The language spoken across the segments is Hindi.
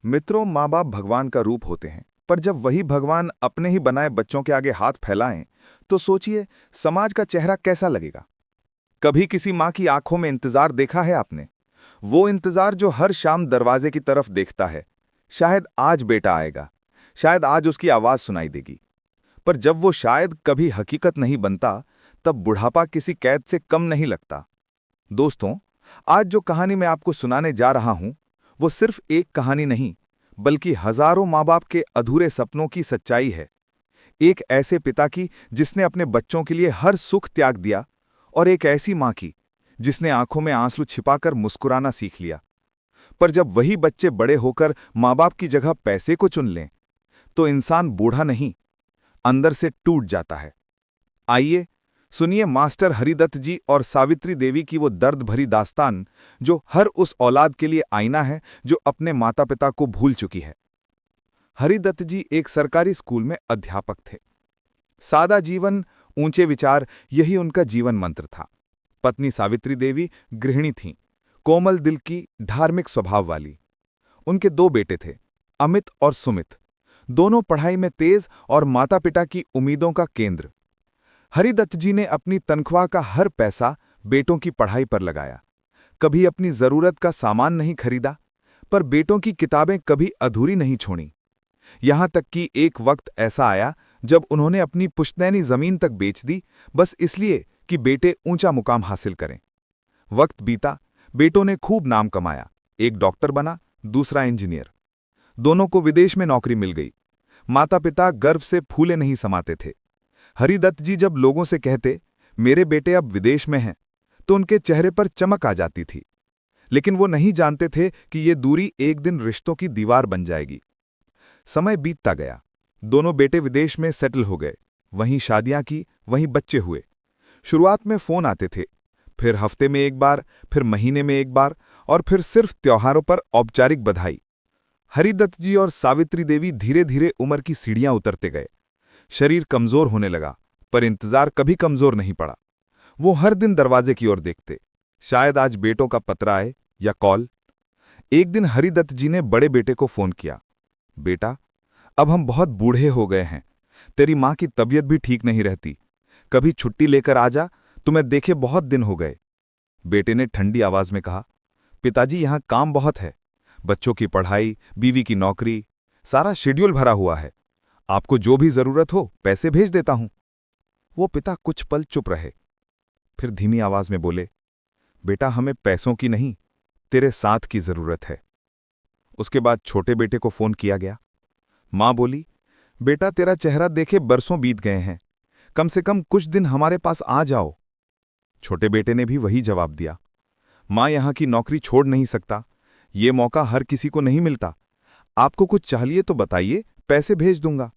मित्रों, माँ बाप भगवान का रूप होते हैं, पर जब वही भगवान अपने ही बनाए बच्चों के आगे हाथ फैलाएं, तो सोचिए समाज का चेहरा कैसा लगेगा। कभी किसी माँ की आंखों में इंतजार देखा है आपने? वो इंतजार जो हर शाम दरवाजे की तरफ देखता है। शायद आज बेटा आएगा, शायद आज उसकी आवाज सुनाई देगी। पर जब वो शायद कभी हकीकत नहीं बनता, तब बुढ़ापा किसी कैद से कम नहीं लगता। दोस्तों, आज जो कहानी मैं आपको सुनाने जा रहा हूं, वो सिर्फ एक कहानी नहीं, बल्कि हजारों माँ बाप के अधूरे सपनों की सच्चाई है। एक ऐसे पिता की जिसने अपने बच्चों के लिए हर सुख त्याग दिया, और एक ऐसी माँ की जिसने आंखों में आंसू छिपाकर मुस्कुराना सीख लिया। पर जब वही बच्चे बड़े होकर माँ बाप की जगह पैसे को चुन लें, तो इंसान बूढ़ा नहीं, अंदर से टूट जाता है। आइए सुनिए मास्टर हरिदत्त जी और सावित्री देवी की वो दर्द भरी दास्तान, जो हर उस औलाद के लिए आईना है जो अपने माता पिता को भूल चुकी है। हरिदत्त जी एक सरकारी स्कूल में अध्यापक थे। सादा जीवन, ऊंचे विचार, यही उनका जीवन मंत्र था। पत्नी सावित्री देवी गृहिणी थीं, कोमल दिल की, धार्मिक स्वभाव वाली। उनके दो बेटे थे, अमित और सुमित। दोनों पढ़ाई में तेज और माता पिता की उम्मीदों का केंद्र। हरिदत्त जी ने अपनी तनख्वाह का हर पैसा बेटों की पढ़ाई पर लगाया। कभी अपनी जरूरत का सामान नहीं खरीदा, पर बेटों की किताबें कभी अधूरी नहीं छोड़ी। यहां तक कि एक वक्त ऐसा आया जब उन्होंने अपनी पुश्तैनी जमीन तक बेच दी, बस इसलिए कि बेटे ऊंचा मुकाम हासिल करें। वक्त बीता, बेटों ने खूब नाम कमाया। एक डॉक्टर बना, दूसरा इंजीनियर। दोनों को विदेश में नौकरी मिल गई। माता पिता गर्व से फूले नहीं समाते थे। हरिदत्त जी जब लोगों से कहते, मेरे बेटे अब विदेश में हैं, तो उनके चेहरे पर चमक आ जाती थी। लेकिन वो नहीं जानते थे कि ये दूरी एक दिन रिश्तों की दीवार बन जाएगी। समय बीतता गया। दोनों बेटे विदेश में सेटल हो गए। वहीं शादियां की, वहीं बच्चे हुए। शुरुआत में फोन आते थे, फिर हफ्ते में एक बार, फिर महीने में एक बार, और फिर सिर्फ त्योहारों पर औपचारिक बधाई। हरिदत्त जी और सावित्री देवी धीरे धीरे उम्र की सीढ़ियां उतरते गए। शरीर कमजोर होने लगा, पर इंतजार कभी कमजोर नहीं पड़ा। वो हर दिन दरवाजे की ओर देखते, शायद आज बेटों का पत्र आए या कॉल। एक दिन हरिदत्त जी ने बड़े बेटे को फोन किया, बेटा, अब हम बहुत बूढ़े हो गए हैं। तेरी मां की तबीयत भी ठीक नहीं रहती। कभी छुट्टी लेकर आ जा, तुम्हें देखे बहुत दिन हो गए। बेटे ने ठंडी आवाज में कहा, पिताजी, यहां काम बहुत है। बच्चों की पढ़ाई, बीवी की नौकरी, सारा शेड्यूल भरा हुआ है। आपको जो भी जरूरत हो पैसे भेज देता हूं। वो पिता कुछ पल चुप रहे, फिर धीमी आवाज में बोले, बेटा, हमें पैसों की नहीं, तेरे साथ की जरूरत है। उसके बाद छोटे बेटे को फोन किया गया। मां बोली, बेटा, तेरा चेहरा देखे बरसों बीत गए हैं, कम से कम कुछ दिन हमारे पास आ जाओ। छोटे बेटे ने भी वही जवाब दिया, मां, यहां की नौकरी छोड़ नहीं सकता, ये मौका हर किसी को नहीं मिलता। आपको कुछ चाहिए तो बताइए, पैसे भेज दूंगा।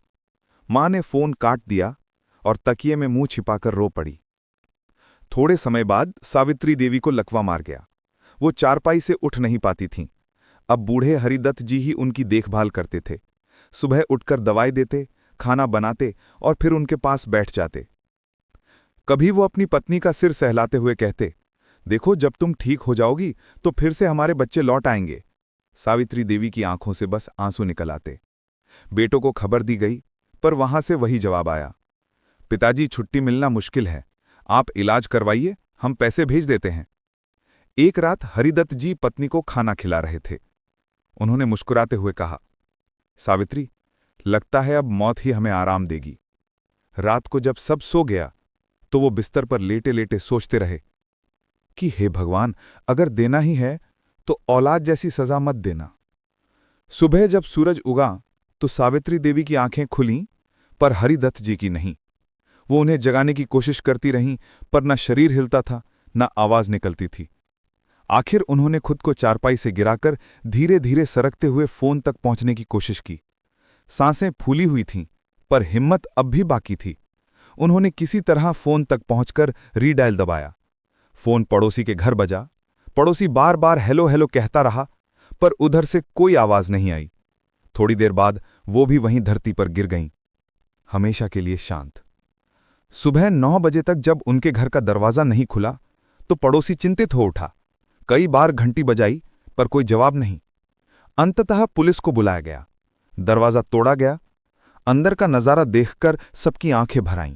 मां ने फोन काट दिया और तकिए में मुंह छिपाकर रो पड़ी। थोड़े समय बाद सावित्री देवी को लकवा मार गया। वो चारपाई से उठ नहीं पाती थीं। अब बूढ़े हरिदत्त जी ही उनकी देखभाल करते थे। सुबह उठकर दवाई देते, खाना बनाते और फिर उनके पास बैठ जाते। कभी वो अपनी पत्नी का सिर सहलाते हुए कहते, देखो, जब तुम ठीक हो जाओगी तो फिर से हमारे बच्चे लौट आएंगे। सावित्री देवी की आंखों से बस आंसू निकल आते। बेटों को खबर दी गई, पर वहां से वही जवाब आया, पिताजी, छुट्टी मिलना मुश्किल है, आप इलाज करवाइए, हम पैसे भेज देते हैं। एक रात हरिदत्त जी पत्नी को खाना खिला रहे थे। उन्होंने मुस्कुराते हुए कहा, सावित्री, लगता है अब मौत ही हमें आराम देगी। रात को जब सब सो गया, तो वो बिस्तर पर लेटे लेटे सोचते रहे कि हे भगवान, अगर देना ही है तो औलाद जैसी सजा मत देना। सुबह जब सूरज उगा तो सावित्री देवी की आंखें खुलीं, पर हरिदत्त जी की नहीं। वो उन्हें जगाने की कोशिश करती रहीं, पर न शरीर हिलता था, न आवाज निकलती थी। आखिर उन्होंने खुद को चारपाई से गिराकर धीरे धीरे सरकते हुए फोन तक पहुंचने की कोशिश की। सांसें फूली हुई थीं, पर हिम्मत अब भी बाकी थी। उन्होंने किसी तरह फोन तक पहुंचकर रीडायल दबाया। फोन पड़ोसी के घर बजा। पड़ोसी बार बार हेलो हेलो कहता रहा, पर उधर से कोई आवाज नहीं आई। थोड़ी देर बाद वो भी वहीं धरती पर गिर गईं, हमेशा के लिए शांत। सुबह 9 बजे तक जब उनके घर का दरवाजा नहीं खुला, तो पड़ोसी चिंतित हो उठा। कई बार घंटी बजाई, पर कोई जवाब नहीं। अंततः पुलिस को बुलाया गया। दरवाजा तोड़ा गया। अंदर का नजारा देखकर सबकी आंखें भर आईं।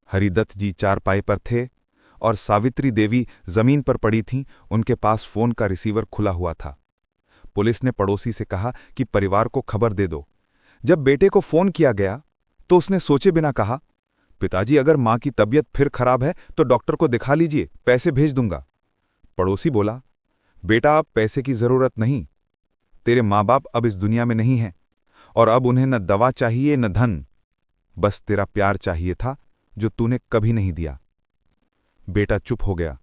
हरिदत्त जी चारपाई पर थे और सावित्री देवी जमीन पर पड़ी थीं। उनके पास फोन का रिसीवर खुला हुआ था। पुलिस ने पड़ोसी से कहा कि परिवार को खबर दे दो। जब बेटे को फोन किया गया तो उसने सोचे बिना कहा, पिताजी, अगर मां की तबीयत फिर खराब है तो डॉक्टर को दिखा लीजिए, पैसे भेज दूंगा। पड़ोसी बोला, बेटा, अब पैसे की जरूरत नहीं। तेरे माँ बाप अब इस दुनिया में नहीं हैं और अब उन्हें न दवा चाहिए न धन, बस तेरा प्यार चाहिए था जो तूने कभी नहीं दिया। बेटा चुप हो गया,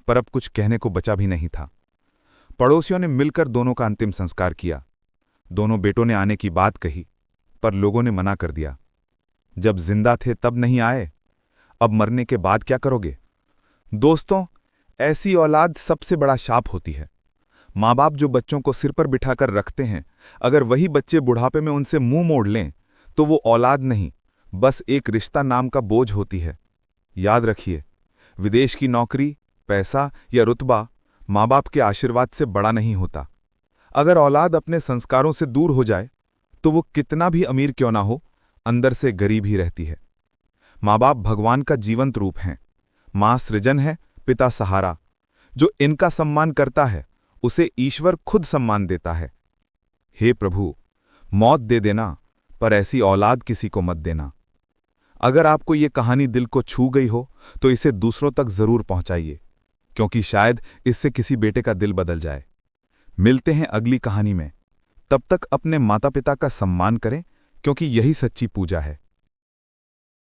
पर अब कुछ कहने को बचा भी नहीं था। पड़ोसियों ने मिलकर दोनों का अंतिम संस्कार किया। दोनों बेटों ने आने की बात कही, पर लोगों ने मना कर दिया। जब जिंदा थे तब नहीं आए, अब मरने के बाद क्या करोगे? दोस्तों, ऐसी औलाद सबसे बड़ा शाप होती है। माँ बाप जो बच्चों को सिर पर बिठाकर रखते हैं, अगर वही बच्चे बुढ़ापे में उनसे मुंह मोड़ लें तो वो औलाद नहीं, बस एक रिश्ता नाम का बोझ होती है। याद रखिए, विदेश की नौकरी, पैसा या रुतबा माँ बाप के आशीर्वाद से बड़ा नहीं होता। अगर औलाद अपने संस्कारों से दूर हो जाए तो वो कितना भी अमीर क्यों ना हो, अंदर से गरीब ही रहती है। माँ बाप भगवान का जीवंत रूप हैं। माँ सृजन है, पिता सहारा। जो इनका सम्मान करता है उसे ईश्वर खुद सम्मान देता है। हे प्रभु, मौत दे देना, पर ऐसी औलाद किसी को मत देना। अगर आपको ये कहानी दिल को छू गई हो तो इसे दूसरों तक जरूर पहुंचाइए, क्योंकि शायद इससे किसी बेटे का दिल बदल जाए। मिलते हैं अगली कहानी में। तब तक अपने माता पिता का सम्मान करें, क्योंकि यही सच्ची पूजा है।